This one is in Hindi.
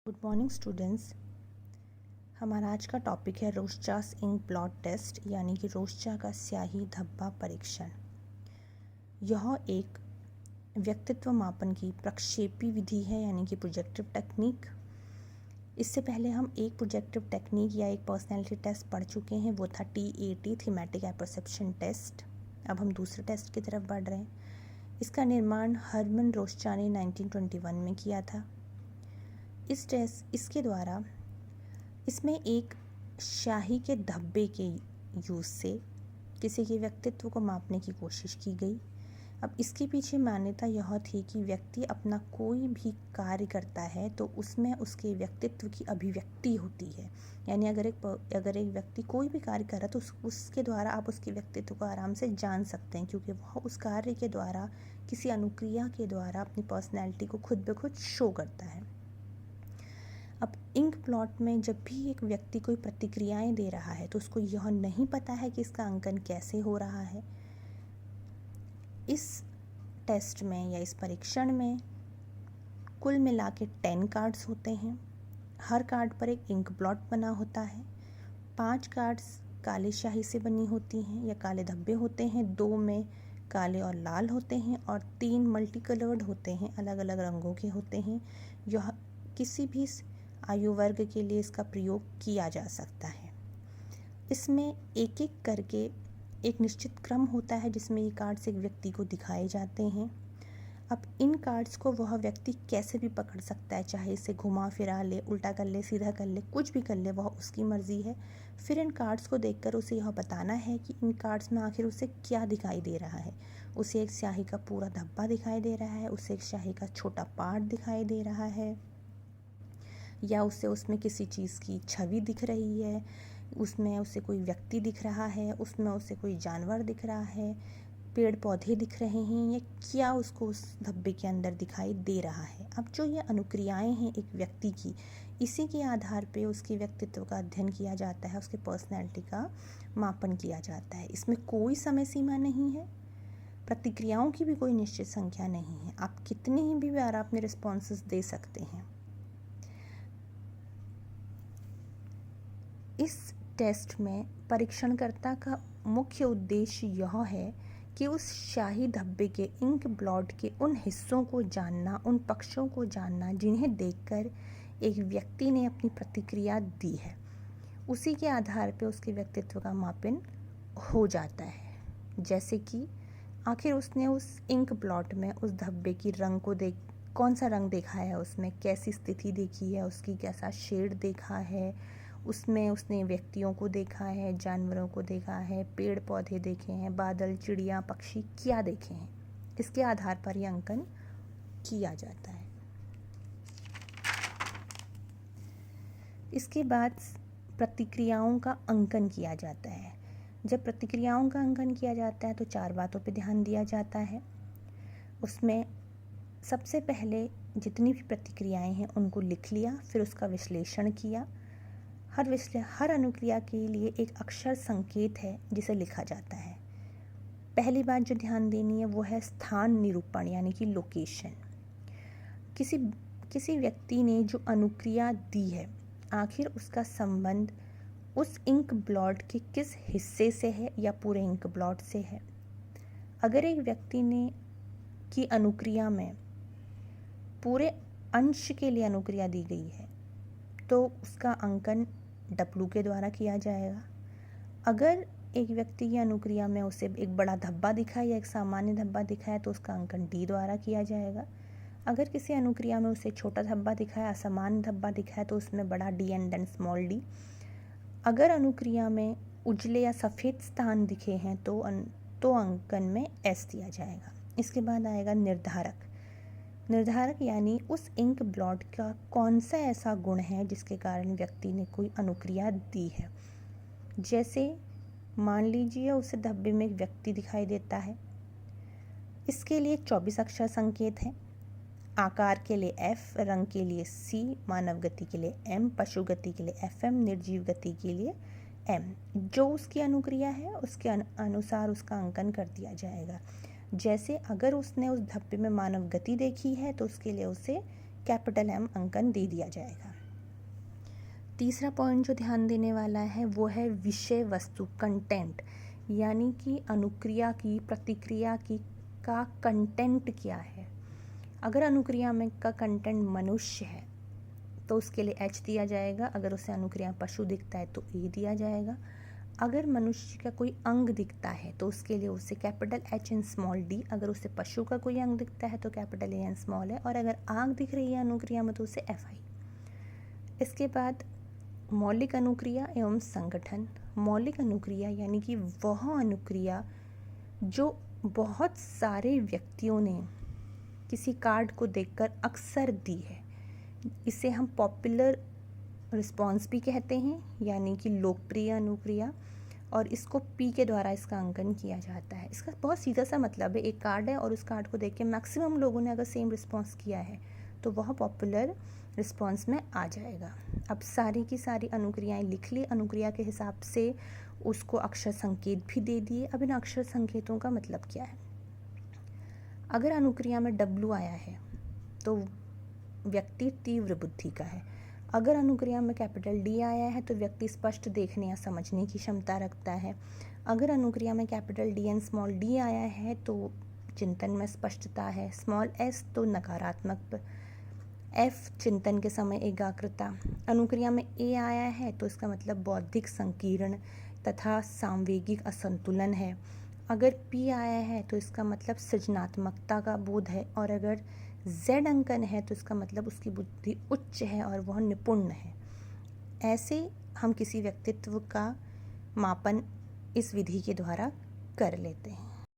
Good morning students. हमारा आज का टॉपिक है रोस्चास इंक ब्लॉट टेस्ट यानी कि रोस्चा का स्याही धब्बा परीक्षण। यह एक व्यक्तित्व मापन की प्रक्षेपी विधि है यानी कि प्रोजेक्टिव टेक्निक। इससे पहले हम एक प्रोजेक्टिव टेक्निक या एक पर्सनैलिटी टेस्ट पढ़ चुके हैं, वो था TAT थीमेटिक एपर्सेप्शन टेस्ट। अब हम दूसरे टेस्ट की तरफ बढ़ रहे हैं। इसका निर्माण हरमन रोस्चा ने 1921 में किया था। इसके द्वारा इसमें एक स्याही के धब्बे के यूज़ से किसी के व्यक्तित्व को मापने की कोशिश की गई। अब इसके पीछे मान्यता यह थी कि व्यक्ति अपना कोई भी कार्य करता है तो उसमें उसके व्यक्तित्व की अभिव्यक्ति होती है। यानी अगर एक व्यक्ति कोई भी कार्य कर रहा है तो उसके द्वारा आप उसके व्यक्तित्व को आराम से जान सकते हैं, क्योंकि वह उस कार्य के द्वारा किसी अनुक्रिया के द्वारा अपनी पर्सनैलिटी को खुद ब खुद शो करता है। अब इंक प्लॉट में जब भी एक व्यक्ति कोई प्रतिक्रियाएं दे रहा है तो उसको यह नहीं पता है कि इसका अंकन कैसे हो रहा है। इस टेस्ट में या इस परीक्षण में कुल मिला के 10 कार्ड्स होते हैं। हर कार्ड पर एक इंक ब्लॉट बना होता है। 5 कार्ड्स काले स्याही से बनी होती हैं या काले धब्बे होते हैं, 2 में काले और लाल होते हैं और 3 मल्टी कलर्ड होते हैं, अलग अलग रंगों के होते हैं। यह किसी भी आयु वर्ग के लिए इसका प्रयोग किया जा सकता है। इसमें एक एक करके एक निश्चित क्रम होता है जिसमें ये कार्ड्स एक व्यक्ति को दिखाए जाते हैं। अब इन कार्ड्स को वह व्यक्ति कैसे भी पकड़ सकता है, चाहे इसे घुमा फिरा ले, उल्टा कर ले, सीधा कर ले, कुछ भी कर ले, वह उसकी मर्जी है। फिर इन कार्ड्स को देखकर उसे यह बताना है कि इन कार्ड्स में आखिर उसे क्या दिखाई दे रहा है। उसे एक स्याही का पूरा धब्बा दिखाई दे रहा है, उसे एक स्याही का छोटा पार्ट दिखाई दे रहा है, या उसे उसमें किसी चीज़ की छवि दिख रही है, उसमें उसे कोई व्यक्ति दिख रहा है, उसमें उसे कोई जानवर दिख रहा है, पेड़ पौधे दिख रहे हैं, या क्या उसको उस धब्बे के अंदर दिखाई दे रहा है। अब जो ये अनुक्रियाएं हैं एक व्यक्ति की, इसी के आधार पे उसके व्यक्तित्व का अध्ययन किया जाता है, उसके पर्सनैलिटी का मापन किया जाता है। इसमें कोई समय सीमा नहीं है, प्रतिक्रियाओं की भी कोई निश्चित संख्या नहीं है। आप कितने ही भी बार अपने रिस्पॉन्सेस दे सकते हैं। इस टेस्ट में परीक्षणकर्ता का मुख्य उद्देश्य यह है कि उस स्याही धब्बे के इंक ब्लॉट के उन हिस्सों को जानना, उन पक्षों को जानना जिन्हें देखकर एक व्यक्ति ने अपनी प्रतिक्रिया दी है। उसी के आधार पर उसके व्यक्तित्व का मापन हो जाता है। जैसे कि आखिर उसने उस इंक ब्लॉट में उस धब्बे की रंग को कौन सा रंग देखा है, उसमें कैसी स्थिति देखी है, उसकी कैसा शेड देखा है, उसमें उसने व्यक्तियों को देखा है, जानवरों को देखा है, पेड़ पौधे देखे हैं, बादल, चिड़िया, पक्षी क्या देखे हैं। इसके आधार पर यह अंकन किया जाता है। इसके बाद प्रतिक्रियाओं का अंकन किया जाता है। जब प्रतिक्रियाओं का अंकन किया जाता है तो 4 बातों पर ध्यान दिया जाता है। उसमें सबसे पहले जितनी भी प्रतिक्रियाएं हैं उनको लिख लिया, फिर उसका विश्लेषण किया। हर अनुक्रिया के लिए एक अक्षर संकेत है जिसे लिखा जाता है। पहली बात जो ध्यान देनी है वो है स्थान निरूपण यानी कि लोकेशन। किसी व्यक्ति ने जो अनुक्रिया दी है, आखिर उसका संबंध उस इंक ब्लॉट के किस हिस्से से है या पूरे इंक ब्लॉट से है। अगर एक व्यक्ति ने की अनुक्रिया में पूरे अंश के लिए अनुक्रिया दी गई है तो उसका अंकन W के द्वारा किया जाएगा। अगर एक व्यक्ति की अनुक्रिया में उसे एक बड़ा धब्बा दिखा या एक सामान्य धब्बा दिखा है तो उसका अंकन D द्वारा किया जाएगा। अगर किसी अनुक्रिया में उसे छोटा धब्बा दिखा है, असामान्य धब्बा दिखा है तो उसमें बड़ा D and then small d। अगर अनुक्रिया में उजले या सफ़ेद स्थान दिखे हैं तो अंकन में S दिया जाएगा। इसके बाद आएगा निर्धारक। निर्धारक यानी उस इंक ब्लॉट का कौन सा ऐसा गुण है जिसके कारण व्यक्ति ने कोई अनुक्रिया दी है। जैसे मान लीजिए उसे धब्बे में एक व्यक्ति दिखाई देता है, इसके लिए 24 अक्षर संकेत है। आकार के लिए F, रंग के लिए C, मानव गति के लिए M, पशु गति के लिए FM, निर्जीव गति के लिए M। जो उसकी अनुक्रिया है उसके अनुसार उसका अंकन कर दिया जाएगा। जैसे अगर उसने उस धब्बे में मानव गति देखी है तो उसके लिए उसे कैपिटल M अंकन दे दिया जाएगा। तीसरा पॉइंट जो ध्यान देने वाला है वो है विषय वस्तु, कंटेंट, यानी कि अनुक्रिया की, प्रतिक्रिया की का कंटेंट क्या है। अगर अनुक्रिया में का कंटेंट मनुष्य है तो उसके लिए H दिया जाएगा, अगर उसे अनुक्रिया पशु दिखता है तो A दिया जाएगा। अगर मनुष्य का कोई अंग दिखता है तो उसके लिए उसे capital H and small D, अगर उसे पशु का कोई अंग दिखता है तो कैपिटल A एंड स्मॉल है, और अगर आँख दिख रही है अनुक्रिया में तो उसे FI। इसके बाद मौलिक अनुक्रिया एवं संगठन। मौलिक अनुक्रिया यानी कि वह अनुक्रिया जो बहुत सारे व्यक्तियों ने किसी कार्ड को देखकर अक्सर दी है, इसे हम पॉपुलर रिस्पॉन्स भी कहते हैं, यानी कि लोकप्रिय अनुक्रिया, और इसको P के द्वारा इसका अंकन किया जाता है। इसका बहुत सीधा सा मतलब है, एक कार्ड है और उस कार्ड को देख के मैक्सिमम लोगों ने अगर सेम रिस्पॉन्स किया है तो वह पॉपुलर रिस्पॉन्स में आ जाएगा। अब सारी की सारी अनुक्रियाएं लिख ली, अनुक्रिया के हिसाब से उसको अक्षर संकेत भी दे दिए। अब इन अक्षर संकेतों का मतलब क्या है। अगर अनुक्रिया में W आया है तो व्यक्ति तीव्र बुद्धि का है। अगर अनुक्रिया में कैपिटल D आया है तो व्यक्ति स्पष्ट देखने या समझने की क्षमता रखता है। अगर अनुक्रिया में capital D and small d आया है तो चिंतन में स्पष्टता है। स्मॉल s तो नकारात्मक, F चिंतन के समय एकाग्रता। अनुक्रिया में A आया है तो इसका मतलब बौद्धिक संकीर्ण तथा सांवेगिक असंतुलन है। अगर P आया है तो इसका मतलब सृजनात्मकता का बोध है, और अगर Z अंकन है तो इसका मतलब उसकी बुद्धि उच्च है और वह निपुण है। ऐसे हम किसी व्यक्तित्व का मापन इस विधि के द्वारा कर लेते हैं।